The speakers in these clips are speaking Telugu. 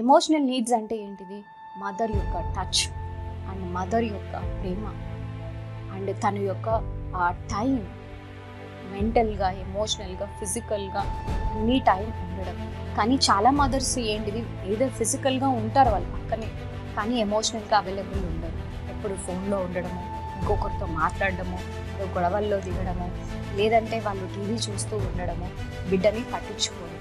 ఎమోషనల్ నీడ్స్ అంటే ఏంటిది? మదర్ యొక్క టచ్ అండ్ మదర్ యొక్క ప్రేమ అండ్ తన యొక్క టైం, మెంటల్గా, ఎమోషనల్గా, ఫిజికల్గా అన్ని టైం ఉండడం. కానీ చాలా మదర్స్ ఏంటిది, ఏదో ఫిజికల్గా ఉంటారు వాళ్ళ పక్కనే, కానీ ఎమోషనల్గా అవైలబుల్ ఉండరు. ఎప్పుడు ఫోన్లో ఉండడము, ఇంకొకరితో మాట్లాడడము, గొడవల్లో దిగడము, లేదంటే వాళ్ళు టీవీ చూస్తూ ఉండడము, బిడ్డని పట్టించుకోవడం.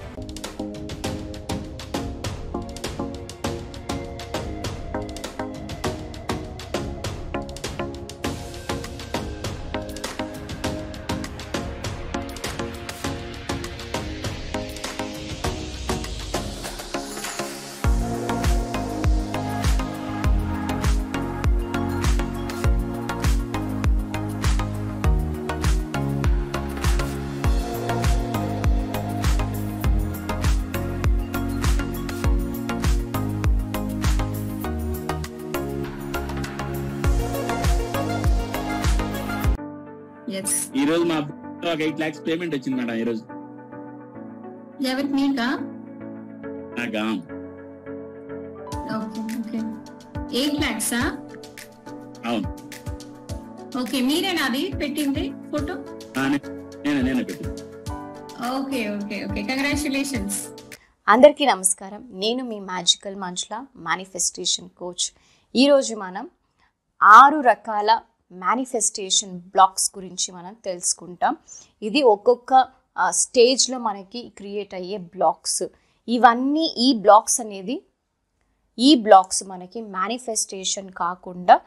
ఈ రోజు మా 8 lakhs పేమెంట్ వచ్చింది మేడం. ఈ రోజు ఎవరికి? మీకా? నాకా? Okay okay. 8 lakhs అవును. ఓకే, మీరేనా అది పెట్టింది ఫోటో? నేనే పెట్టింది. Okay okay okay, congratulations. అందరికీ నమస్కారం. నేను మీ మ్యాజికల్ మంజుల, మేనిఫెస్టేషన్ కోచ్. ఈరోజు మనం 6 రకాల మేనిఫెస్టేషన్ బ్లాక్స్ గురించి మనం తెలుసుకుంటాం. ఇది ఒక్కొక్క స్టేజ్లో మనకి క్రియేట్ అయ్యే బ్లాక్స్. ఇవన్నీ ఈ బ్లాక్స్ మనకి మేనిఫెస్టేషన్ కాకుండా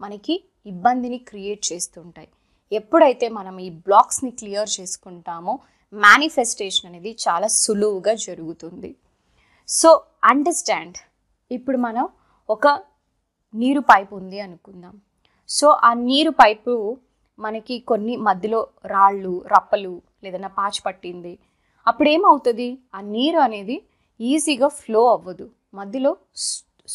మనకి ఇబ్బందిని క్రియేట్ చేస్తుంటాయి. ఎప్పుడైతే మనం ఈ బ్లాక్స్ని క్లియర్ చేసుకుంటామో మేనిఫెస్టేషన్ అనేది చాలా సులువుగా జరుగుతుంది. So understand. ఇప్పుడు మనం ఒక నీరు పైపు ఉంది అనుకుందాం. సో ఆ నీరు పైపు మనకి కొన్ని మధ్యలో రాళ్ళు, రప్పలు, లేదన్నా పాచి పట్టింది. అప్పుడు ఏమవుతుంది? ఆ నీరు అనేది ఈజీగా ఫ్లో అవ్వదు, మధ్యలో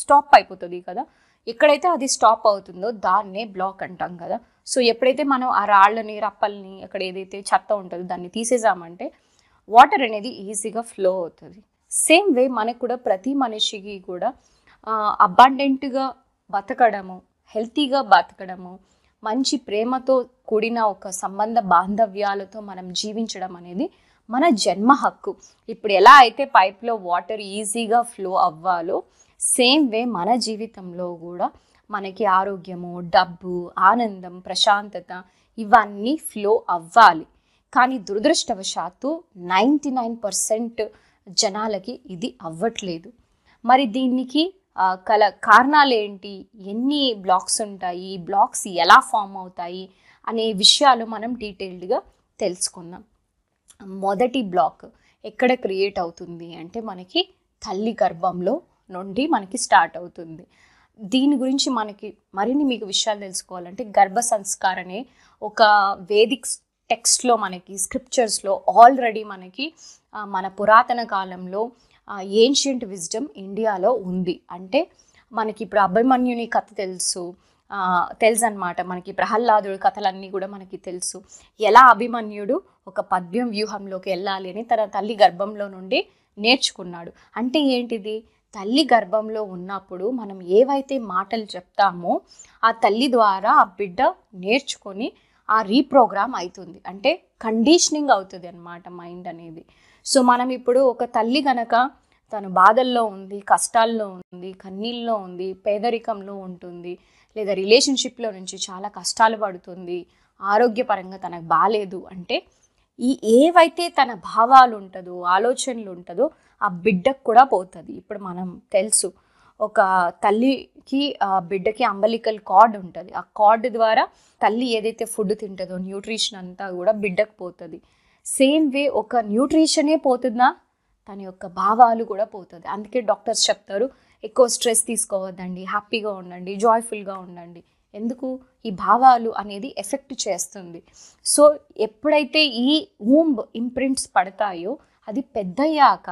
స్టాప్ అయిపోతుంది కదా. ఎక్కడైతే అది స్టాప్ అవుతుందో దాన్నే బ్లాక్ అంటాం కదా. సో ఎప్పుడైతే మనం ఆ రాళ్ళని, రప్పల్ని, అక్కడ ఏదైతే చెత్త ఉంటుందో దాన్ని తీసేసామంటే వాటర్ అనేది ఈజీగా ఫ్లో అవుతుంది. సేమ్ వే మనకు కూడా ప్రతి మనిషికి కూడా అబండెంట్గా బతకడము, హెల్తీగా బతకడము, మంచి ప్రేమతో కూడిన ఒక సంబంధ బాంధవ్యాలతో మనం జీవించడం అనేది మన జన్మ హక్కు. ఇప్పుడు ఎలా అయితే పైప్లో వాటర్ ఈజీగా ఫ్లో అవ్వాలో సేమ్ వే మన జీవితంలో కూడా మనకి ఆరోగ్యము, డబ్బు, ఆనందం, ప్రశాంతత ఇవన్నీ ఫ్లో అవ్వాలి. కానీ దురదృష్టవశాత్తు 99% జనాలకి ఇది అవ్వట్లేదు. మరి దీనికి కారణాలు ఏంటి, ఎన్ని బ్లాక్స్ ఉంటాయి, ఈ బ్లాక్స్ ఎలా ఫామ్ అవుతాయి అనే విషయాలు మనం డీటెయిల్డ్గా తెలుసుకుందాం. మొదటి బ్లాక్ ఎక్కడ క్రియేట్ అవుతుంది అంటే మనకి తల్లి గర్భంలో నుండి మనకి స్టార్ట్ అవుతుంది. దీని గురించి మనకి మరిన్ని మీకు విషయాలు తెలుసుకోవాలంటే గర్భ సంస్కార్ అనే ఒక వేదిక్ టెక్స్ట్లో మనకి స్క్రిప్చర్స్లో ఆల్రెడీ మనకి మన పురాతన కాలంలో ఏన్షియంట్ విజ్డమ్ ఇండియాలో ఉంది. అంటే మనకి ఇప్పుడు అభిమన్యుని కథ తెలుసు అన్నమాట. మనకి ప్రహ్లాదుడి కథలన్నీ కూడా మనకి తెలుసు. ఎలా అభిమన్యుడు ఒక పద్యం వ్యూహంలోకి వెళ్ళాలి అని తన తల్లి గర్భంలో నుండి నేర్చుకున్నాడు. అంటే ఏంటిది? తల్లి గర్భంలో ఉన్నప్పుడు మనం ఏవైతే మాటలు చెప్తామో ఆ తల్లి ద్వారా ఆ బిడ్డ నేర్చుకొని ఆ రీప్రోగ్రామ్ అవుతుంది. అంటే కండిషనింగ్ అవుతుంది అన్నమాట మైండ్ అనేది. సో మనం ఇప్పుడు ఒక తల్లి గనక తను బాధల్లో ఉంది, కష్టాల్లో ఉంది, కన్నీళ్ళలో ఉంది, పేదరికంలో ఉంటుంది, లేదా రిలేషన్షిప్లో నుంచి చాలా కష్టాలు పడుతుంది, ఆరోగ్యపరంగా తనకు బాగాలేదు అంటే ఏవైతే తన భావాలు ఉంటుందో, ఆలోచనలు ఉంటుందో ఆ బిడ్డకు కూడా పోతుంది. ఇప్పుడు మనం తెలుసు ఒక తల్లికి బిడ్డకి అంబలికల్ కార్డ్ ఉంటుంది. ఆ కార్డ్ ద్వారా తల్లి ఏదైతే ఫుడ్ తింటుందో న్యూట్రిషన్ అంతా కూడా బిడ్డకు పోతుంది. సేమ్ వే ఒక న్యూట్రిషనే పోతుందా, తన యొక్క భావాలు కూడా పోతుంది. అందుకే డాక్టర్స్ చెప్తారు ఎక్కువ స్ట్రెస్ తీసుకోవద్దండి, హ్యాపీగా ఉండండి, జాయ్ఫుల్గా ఉండండి. ఎందుకు? ఈ భావాలు అనేది ఎఫెక్ట్ చేస్తుంది. సో ఎప్పుడైతే ఈ వూంబ్ ఇంప్రింట్స్ పడతాయో అది పెద్దయ్యాక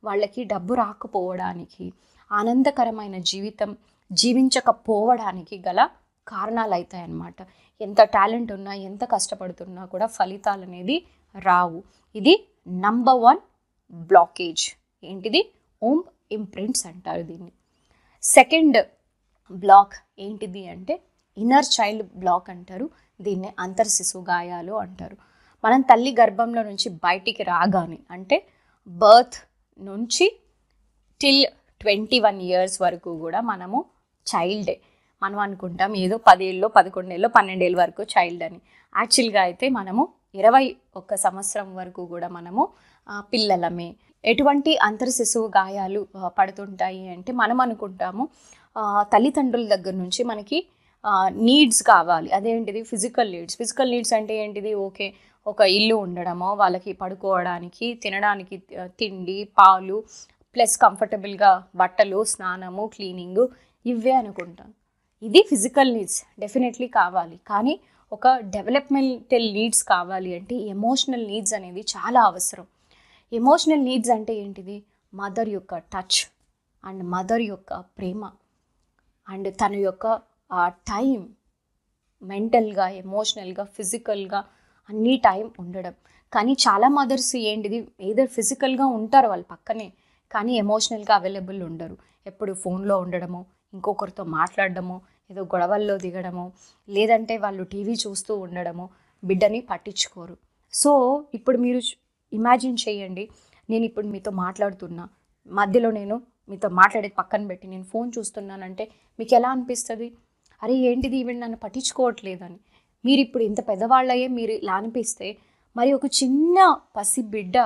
వాళ్ళకి డబ్బు రాకపోవడానికి, ఆనందకరమైన జీవితం జీవించకపోవడానికి గల కారణాలు అవుతాయి అన్నమాట. ఎంత టాలెంట్ ఉన్నా, ఎంత కష్టపడుతున్నా కూడా ఫలితాలు అనేది రావు. ఇది నంబర్ 1 బ్లాకేజ్. ఏంటిది? ఓంబ్ ఇంప్రింట్స్ అంటారు దీన్ని. సెకండ్ బ్లాక్ ఏంటిది అంటే ఇన్నర్ చైల్డ్ బ్లాక్ అంటారు, దీన్ని అంతర్శిశు గాయాలు అంటారు. మనం తల్లి గర్భంలో నుంచి బయటికి రాగానే అంటే బర్త్ నుంచి టిల్ 21 years వరకు కూడా మనము చైల్డే. మనం అనుకుంటాం ఏదో 10 ఏళ్ళు 11 ఏళ్ళు 12 ఏళ్ళ వరకు చైల్డ్ అని. యాక్చువల్గా అయితే మనము 21 సంవత్సరం వరకు కూడా మనము పిల్లలమే. ఎటువంటి అంతర్శిశువు గాయాలు పడుతుంటాయి అంటే మనం అనుకుంటాము తల్లిదండ్రుల దగ్గర నుంచి మనకి నీడ్స్ కావాలి. అదేంటిది ఫిజికల్ నీడ్స్ అంటే ఏంటిది, ఓకే ఒక ఇల్లు ఉండడమో, వాళ్ళకి పడుకోవడానికి, తినడానికి తిండి, పాలు, ప్లస్ కంఫర్టబుల్గా బట్టలు, స్నానము, క్లీనింగు, ఇవే అనుకుంటాం. ఇది ఫిజికల్ నీడ్స్ డెఫినెట్లీ కావాలి. కానీ ఒక డెవలప్మెంటల్ నీడ్స్ కావాలి అంటే ఎమోషనల్ నీడ్స్ అనేది చాలా అవసరం. ఎమోషనల్ నీడ్స్ అంటే ఏంటిది, మదర్ యొక్క టచ్ అండ్ మదర్ యొక్క ప్రేమ అండ్ తన యొక్క టైం, మెంటల్గా, ఎమోషనల్గా, ఫిజికల్గా అన్ని టైం ఉండడం. కానీ చాలా మదర్స్ ఏంటిది ఏదో ఫిజికల్గా ఉంటారు వాళ్ళ పక్కనే, కానీ ఎమోషనల్గా అవైలబుల్ ఉండరు. ఎప్పుడు ఫోన్లో ఉండడము, ఇంకొకరితో మాట్లాడడము, ఏదో గొడవల్లో దిగడము, లేదంటే వాళ్ళు టీవీ చూస్తూ ఉండడము, బిడ్డని పట్టించుకోరు. సో ఇప్పుడు మీరు ఇమాజిన్ చేయండి, నేను ఇప్పుడు మీతో మాట్లాడుతున్నా, మధ్యలో నేను మీతో మాట్లాడేది పక్కన పెట్టి నేను ఫోన్ చూస్తున్నానంటే మీకు ఎలా అనిపిస్తుంది? అరే ఏంటిది ఈవిడ నన్ను పట్టించుకోవట్లేదని. మీరు ఇప్పుడు ఇంత పెద్దవాళ్ళయ్యే మీరు ఇలా అనిపిస్తే, మరి ఒక చిన్న పసి బిడ్డ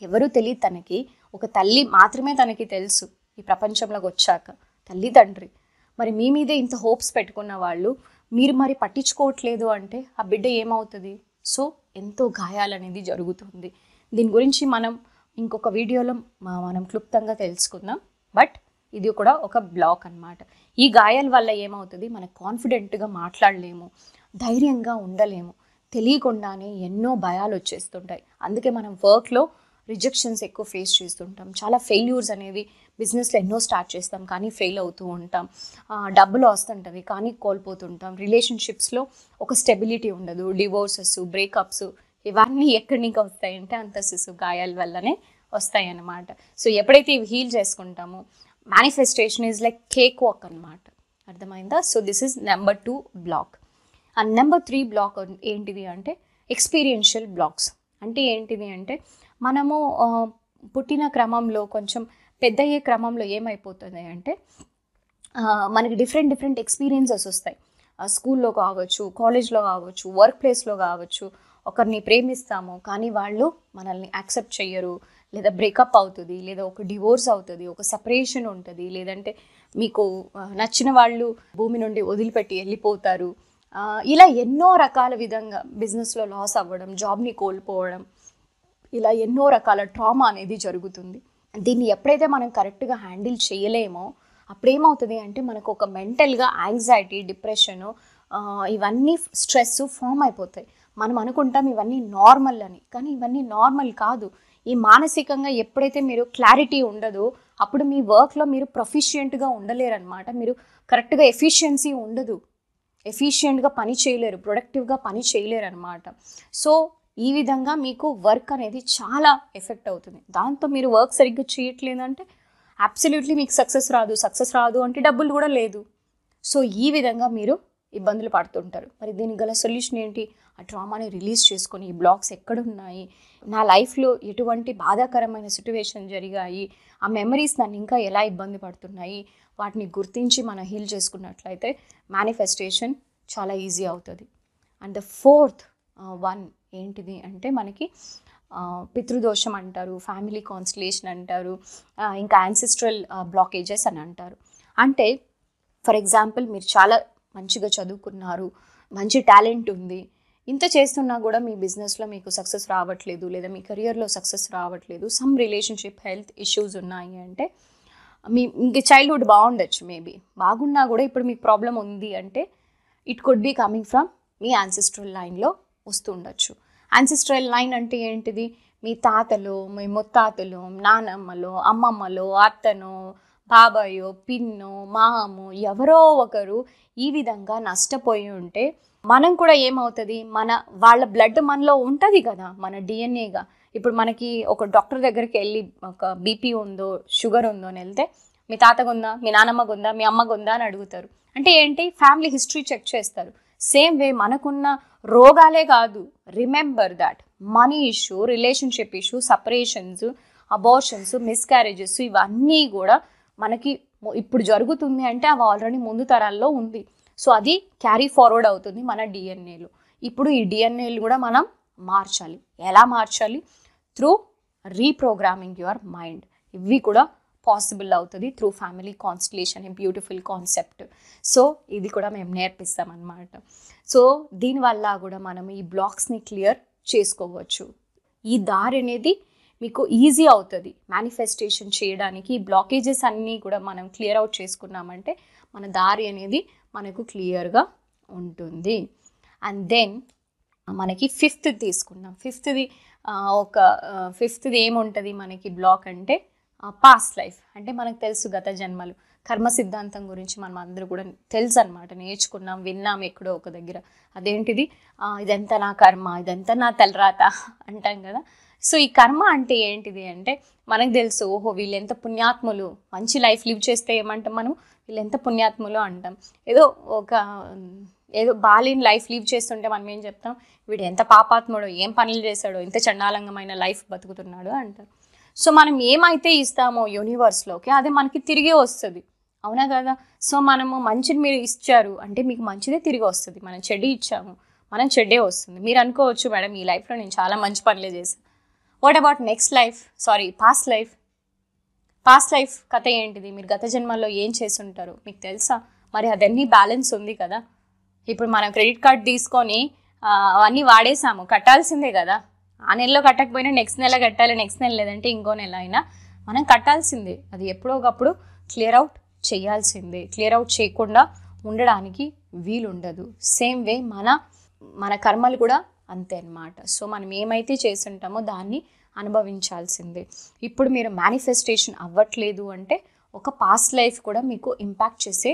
ఎవరు తెలియదు తనకి, ఒక తల్లి మాత్రమే తనకి తెలుసు ఈ ప్రపంచంలోకి వచ్చాక, తల్లి తండ్రి. మరి మీ మీదే ఇంత హోప్స్ పెట్టుకున్న వాళ్ళు మీరు మరి పట్టించుకోవట్లేదు అంటే ఆ బిడ్డ ఏమవుతుంది? సో ఎంతో గాయాలనేది జరుగుతుంది. దీని గురించి మనం ఇంకొక వీడియోలో మనం క్లుప్తంగా తెలుసుకుందాం. బట్ ఇది కూడా ఒక బ్లాక్ అన్నమాట. ఈ గాయాల వల్ల ఏమవుతుంది, మనం కాన్ఫిడెంట్గా మాట్లాడలేము, ధైర్యంగా ఉండలేము, తెలియకుండానే ఎన్నో భయాలు వచ్చేస్తుంటాయి. అందుకే మనం వర్క్లో రిజెక్షన్స్ ఎక్కువ ఫేస్ చేస్తుంటాం. చాలా ఫెయిల్యూర్స్ అనేవి బిజినెస్లో ఎన్నో స్టార్ట్ చేస్తాం కానీ ఫెయిల్ అవుతూ ఉంటాం. డబ్బులు వస్తుంటవి కానీ కోల్పోతుంటాం. రిలేషన్షిప్స్లో ఒక స్టెబిలిటీ ఉండదు. డివోర్సెస్, బ్రేకప్స్ ఇవన్నీ ఎక్కడి నుంచి వస్తాయంటే అంతర్శిశు గాయాల వల్లనే వస్తాయి అన్నమాట. సో ఎప్పుడైతే ఇవి హీల్ చేసుకుంటామో manifestation is like cake walk అనమాట. అర్థమైందా? So this is number 2 block. And number 3 block ఏంటిది అంటే ఎక్స్పీరియన్షియల్ బ్లాక్స్. అంటే ఏంటిది అంటే మనము పుట్టిన క్రమంలో కొంచెం పెద్ద అయ్యే క్రమంలో ఏమైపోతుంది అంటే మనకి డిఫరెంట్ ఎక్స్పీరియన్సెస్ వస్తాయి. స్కూల్లో కావచ్చు, కాలేజ్లో కావచ్చు, వర్క్ ప్లేస్లో కావచ్చు. ఒకరిని ప్రేమిస్తాము కానీ వాళ్ళు మనల్ని యాక్సెప్ట్ చెయ్యరు, లేదా బ్రేకప్ అవుతుంది, లేదా ఒక డివోర్స్ అవుతుంది, ఒక సెపరేషన్ ఉంటుంది, లేదంటే మీకు నచ్చిన వాళ్ళు భూమి నుండి వదిలిపెట్టి వెళ్ళిపోతారు. ఇలా ఎన్నో రకాల విధంగా బిజినెస్లో లాస్ అవ్వడం, జాబ్ని కోల్పోవడం, ఇలా ఎన్నో రకాల ట్రామా అనేది జరుగుతుంది. దీన్ని ఎప్పుడైతే మనం కరెక్ట్గా హ్యాండిల్ చేయలేమో అప్పుడేమవుతుంది అంటే మనకు ఒక మెంటల్గా యాంగ్జైటీ, డిప్రెషను, ఇవన్నీ స్ట్రెస్ ఫామ్ అయిపోతాయి. మనం అనుకుంటాం ఇవన్నీ నార్మల్ అని, కానీ ఇవన్నీ నార్మల్ కాదు. ఈ మానసికంగా ఎప్పుడైతే మీరు క్లారిటీ ఉండదో అప్పుడు మీ వర్క్లో మీరు ప్రొఫిషియెంట్గా ఉండలేరన్నమాట. మీరు కరెక్ట్గా ఎఫిషియన్సీ ఉండదు, ఎఫిషియెంట్గా పని చేయలేరు, ప్రొడక్టివ్గా పని చేయలేరు అనమాట. సో ఈ విధంగా మీకు వర్క్ అనేది చాలా ఎఫెక్ట్ అవుతుంది. దాంతో మీరు వర్క్ సరిగ్గా చేయట్లేదంటే అబ్సల్యూట్లీ మీకు సక్సెస్ రాదు అంటే డబ్బులు కూడా లేదు. సో ఈ విధంగా మీరు ఇబ్బందులు పడుతుంటారు. మరి దీనికి గల సొల్యూషన్ ఏంటి? ఆ ట్రామాని రిలీజ్ చేసుకొని ఈ బ్లాక్స్ ఎక్కడున్నాయి, నా లైఫ్లో ఎటువంటి బాధాకరమైన సిట్యువేషన్ జరిగాయి, ఆ మెమరీస్ నన్ను ఇంకా ఎలా ఇబ్బంది పడుతున్నాయి, వాటిని గుర్తించి మనం హీల్ చేసుకున్నట్లయితే మేనిఫెస్టేషన్ చాలా ఈజీ అవుతుంది. అండ్ ద 4th వన్ ఏంటిది అంటే మనకి పితృదోషం అంటారు, ఫ్యామిలీ కాన్స్టలేషన్ అంటారు, ఇంకా యాన్సిస్ట్రల్ బ్లాకేజెస్ అని అంటారు. అంటే ఫర్ ఎగ్జాంపుల్ మీరు చాలా మంచిగా చదువుకున్నారు, మంచి టాలెంట్ ఉంది, ఇంత చేస్తున్నా కూడా మీ బిజినెస్లో మీకు సక్సెస్ రావట్లేదు, లేదా మీ కెరియర్లో సక్సెస్ రావట్లేదు, సమ్ రిలేషన్షిప్ హెల్త్ ఇష్యూస్ ఉన్నాయి అంటే ఇంక చైల్డ్హుడ్ బాగుండొచ్చు, మేబీ బాగున్నా కూడా ఇప్పుడు మీకు ప్రాబ్లం ఉంది అంటే it could be coming from me ancestral లైన్లో వస్తూ ఉండొచ్చు. యాన్సిస్ట్రల్ లైన్ అంటే ఏంటిది? మీ తాతలు, మీ ముత్తాతలు, నానమ్మలు, అమ్మమ్మలు, అత్తను, బాబాయో, పిన్నో, మామో ఎవరో ఒకరు ఈ విధంగా నష్టపోయి ఉంటే మనం కూడా ఏమవుతుంది, వాళ్ళ బ్లడ్ మనలో ఉంటుంది కదా, మన డిఎన్ఏగా. ఇప్పుడు మనకి ఒక డాక్టర్ దగ్గరికి వెళ్ళి ఒక బీపీ ఉందో షుగర్ ఉందో అని వెళ్తే మీ తాతకు ఉందా, మీ నానమ్మకు ఉందా, మీ అమ్మకు ఉందా అని అడుగుతారు. అంటే ఏంటి, ఫ్యామిలీ హిస్టరీ చెక్ చేస్తారు. సేమ్ వే మనకున్న రోగాలే కాదు, remember that money issue, relationship issue, separations, abortions, miscarriages ఇవన్నీ కూడా మనకి ఇప్పుడు జరుగుతుంది అంటే అవి ఆల్రెడీ ముందు తరాల్లో ఉంది. సో అది క్యారీ ఫార్వర్డ్ అవుతుంది మన డిఎన్ఏలో. ఇప్పుడు ఈ డిఎన్ఏలు కూడా మనం మార్చాలి. ఎలా మార్చాలి? Through reprogramming your mind. ఇవి కూడా పాసిబుల్ అవుతుంది through family constellation, a beautiful concept. So ఇది కూడా మేము నేర్పిస్తాం అన్నమాట. సో దీనివల్ల కూడా మనం ఈ బ్లాక్స్ని క్లియర్ చేసుకోవచ్చు. ఈ దారి అనేది మీకు ఈజీ అవుతుంది మేనిఫెస్టేషన్ చేయడానికి. ఈ బ్లాకేజెస్ అన్నీ కూడా మనం క్లియర్ అవుట్ చేసుకున్నామంటే మన దారి అనేది మనకు క్లియర్గా ఉంటుంది. అండ్ దెన్ మనకి ఫిఫ్త్ తీసుకున్నాం. ఫిఫ్త్ది ఏముంటుంది మనకి బ్లాక్ అంటే పాస్ట్ లైఫ్. అంటే మనకు తెలుసు గత జన్మలు, కర్మ సిద్ధాంతం గురించి మనం అందరూ కూడా తెలుసు అనమాట, నేర్చుకున్నాం, విన్నాం ఎక్కడో ఒక దగ్గర. అదేంటిది, ఇదంతా నా కర్మ, ఇదంతా నా తలరాత అంటాం కదా. సో ఈ కర్మ అంటే ఏంటిది అంటే మనకు తెలుసు, ఓహో వీళ్ళు ఎంత పుణ్యాత్ములు, మంచి లైఫ్ లివ్ చేస్తే ఏమంటాం మనం, వీళ్ళు ఎంత పుణ్యాత్ములు అంటాం. ఏదో బాలిన్ లైఫ్ లివ్ చేస్తుంటే మనం ఏం చెప్తాం, వీడు ఎంత పాపాత్ముడో, ఏం పనులు చేశాడో, ఎంత చండాలంగమైన లైఫ్ బతుకుతున్నాడు అంటారు. సో మనం ఏమైతే ఇస్తామో యూనివర్స్లోకి అదే మనకి తిరిగే వస్తుంది, అవునా కదా. సో మనము మంచిని మీరు ఇచ్చారు అంటే మీకు మంచిదే తిరిగి వస్తుంది. మనం చెడ్డి ఇచ్చాము, మనం చెడ్డే వస్తుంది. మీరు అనుకోవచ్చు, మేడం ఈ లైఫ్లో నేను చాలా మంచి పనులే చేశాను. What about next life, past life? Past life కథ ఏంటిది? మీరు గత జన్మల్లో ఏం చేసి ఉంటారు మీకు తెలుసా? మరి అదన్నీ బ్యాలెన్స్ ఉంది కదా. ఇప్పుడు మనం క్రెడిట్ కార్డ్ తీసుకొని అవన్నీ వాడేసాము, కట్టాల్సిందే కదా. ఆ నెలలో కట్టకపోయినా నెక్స్ట్ నెల కట్టాలి, నెక్స్ట్ నెల లేదంటే ఇంకో నెల అయినా మనం కట్టాల్సిందే. అది ఎప్పుడో ఒకప్పుడు క్లియర్ అవుట్ చేయాల్సిందే. క్లియర్ అవుట్ చేయకుండా ఉండడానికి వీలుండదు. సేమ్ వే మన కర్మలు కూడా అంతే అన్నమాట. సో మనం ఏమైతే చేస్తుంటామో దాన్ని అనుభవించాల్సిందే. ఇప్పుడు మీరు మేనిఫెస్టేషన్ అవ్వట్లేదు అంటే ఒక పాస్ట్ లైఫ్ కూడా మీకు ఇంపాక్ట్ చేసే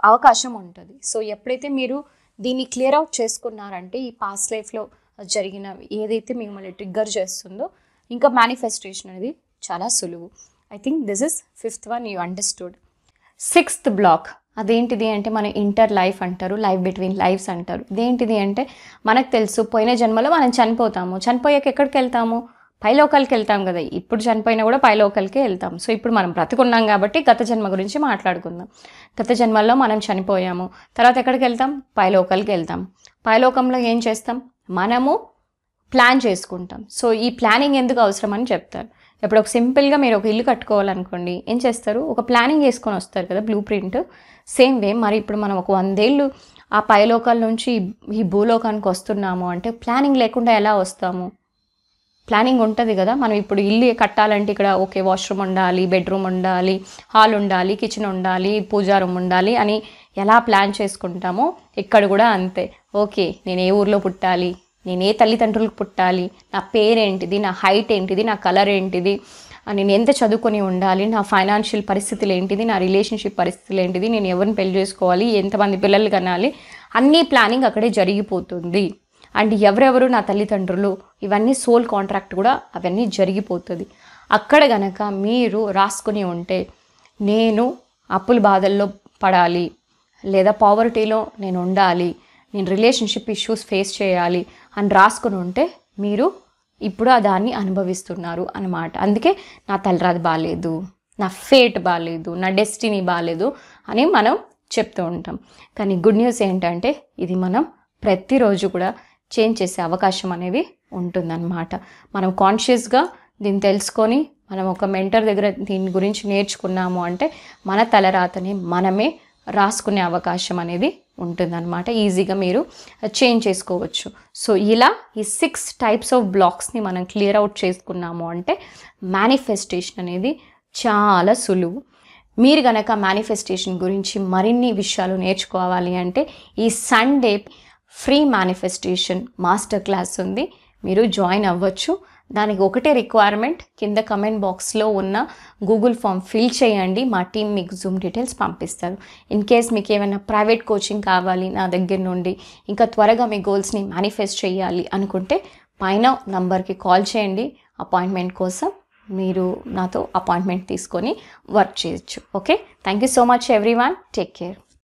అవకాశం ఉంటుంది. సో ఎప్పుడైతే మీరు దీన్ని క్లియర్ అవుట్ చేసుకున్నారంటే ఈ పాస్ట్ లైఫ్లో జరిగిన ఏదైతే మిమ్మల్ని ట్రిగ్గర్ చేస్తుందో ఇంకా మేనిఫెస్టేషన్ అనేది చాలా సులువు. I think this is fifth one, you understood. Sixth black అదేంటిది అంటే మన ఇంటర్ లైఫ్ అంటారు, లైఫ్ బిట్వీన్ లైఫ్స్ అంటారు. ఇదేంటిది అంటే మనకు తెలుసు పోయిన జన్మలో మనం చనిపోతాము, చనిపోయాక ఎక్కడికి వెళ్తాము, పైలోకాలకి వెళ్తాం కదా. ఇప్పుడు చనిపోయినా కూడా పైలోకాలకే వెళ్తాం. సో ఇప్పుడు మనం బ్రతుకున్నాం కాబట్టి గత జన్మ గురించి మాట్లాడుకుందాం. గత జన్మల్లో మనం చనిపోయాము, తర్వాత ఎక్కడికి వెళ్తాం, పైలోకాలకి వెళ్తాం. పైలోకంలో ఏం చేస్తాం, మనము ప్లాన్ చేసుకుంటాం. సో ఈ ప్లానింగ్ ఎందుకు అవసరం అని చెప్తారు. ఇప్పుడు ఒక సింపుల్గా మీరు ఒక ఇల్లు కట్టుకోవాలనుకోండి, ఏం చేస్తారు, ఒక ప్లానింగ్ చేసుకొని వస్తారు కదా, బ్లూ ప్రింట్. సేమ్ వే మరి ఇప్పుడు మనం ఒక 100 ఏళ్ళు ఆ పైలోకాల నుంచి ఈ భూలోకానికి వస్తున్నాము అంటే ప్లానింగ్ లేకుండా ఎలా వస్తాము? ప్లానింగ్ ఉంటుంది కదా. మనం ఇప్పుడు ఇల్లు కట్టాలంటే ఇక్కడ ఓకే వాష్రూమ్ ఉండాలి, బెడ్రూమ్ ఉండాలి, హాల్ ఉండాలి, కిచెన్ ఉండాలి, పూజా రూమ్ ఉండాలి అని ఎలా ప్లాన్ చేసుకుంటామో ఇక్కడ కూడా అంతే. ఓకే నేను ఏ ఊర్లో పుట్టాలి, నేను ఏ తల్లిదండ్రులకు పుట్టాలి, నా పేరేంటిది, నా హైట్ ఏంటిది, నా కలర్ ఏంటిది, నేను ఎంత చదువుకొని ఉండాలి, నా ఫైనాన్షియల్ పరిస్థితులు ఏంటిది, నా రిలేషన్షిప్ పరిస్థితులు ఏంటిది, నేను ఎవరిని పెళ్లి చేసుకోవాలి, ఎంతమంది పిల్లలు కనాలి, అన్నీ ప్లానింగ్ అక్కడే జరిగిపోతుంది. అండ్ ఎవరెవరు నా తల్లిదండ్రులు, ఇవన్నీ సోల్ కాంట్రాక్ట్ కూడా అవన్నీ జరిగిపోతుంది. అక్కడ గనక మీరు రాసుకుని ఉంటే నేను అప్పుల బాధల్లో పడాలి, లేదా పావర్టీలో నేను ఉండాలి, నేను రిలేషన్షిప్ ఇష్యూస్ ఫేస్ చేయాలి అని రాసుకుని ఉంటే మీరు ఇప్పుడు దాన్ని అనుభవిస్తున్నారు అన్నమాట. అందుకే నా తలరాత బాగాలేదు, నా ఫేట్ బాగాలేదు, నా డెస్టినీ బాగాలేదు అని మనం చెప్తూ ఉంటాం. కానీ గుడ్ న్యూస్ ఏంటంటే ఇది మనం ప్రతిరోజు కూడా చేంజ్ చేసే అవకాశం అనేది ఉంటుందన్నమాట. మనం కాన్షియస్గా దీన్ని తెలుసుకొని మనం ఒక మెంటర్ దగ్గర దీని గురించి నేర్చుకున్నాము అంటే మన తలరాతని మనమే రాసుకునే అవకాశం అనేది ఉంటుందన్నమాట. ఈజీగా మీరు చేంజ్ చేసుకోవచ్చు. సో ఇలా ఈ 6 టైప్స్ ఆఫ్ బ్లాక్స్ని మనం క్లియర్ అవుట్ చేసుకున్నాము అంటే మేనిఫెస్టేషన్ అనేది చాలా సులువు. మీరు కనుక మేనిఫెస్టేషన్ గురించి మరిన్ని విషయాలు నేర్చుకోవాలి అంటే ఈ Sunday free manifestation master class ఉంది, మీరు జాయిన్ అవ్వచ్చు. దానికి ఒకటే రిక్వైర్మెంట్, కింద కమెంట్ బాక్స్లో ఉన్న గూగుల్ ఫామ్ ఫిల్ చేయండి, మా టీం మీకు జూమ్ డీటెయిల్స్ పంపిస్తారు. ఇన్ కేస్ మీకు ఏమైనా ప్రైవేట్ కోచింగ్ కావాలి నా దగ్గర నుండి, ఇంకా త్వరగా మీ గోల్స్ని మేనిఫెస్ట్ చేయాలి అనుకుంటే పైన నంబర్కి కాల్ చేయండి. అపాయింట్మెంట్ కోసం మీరు నాతో అపాయింట్మెంట్ తీసుకొని వర్క్ చేయొచ్చు. Okay, thank you so much everyone. Take care.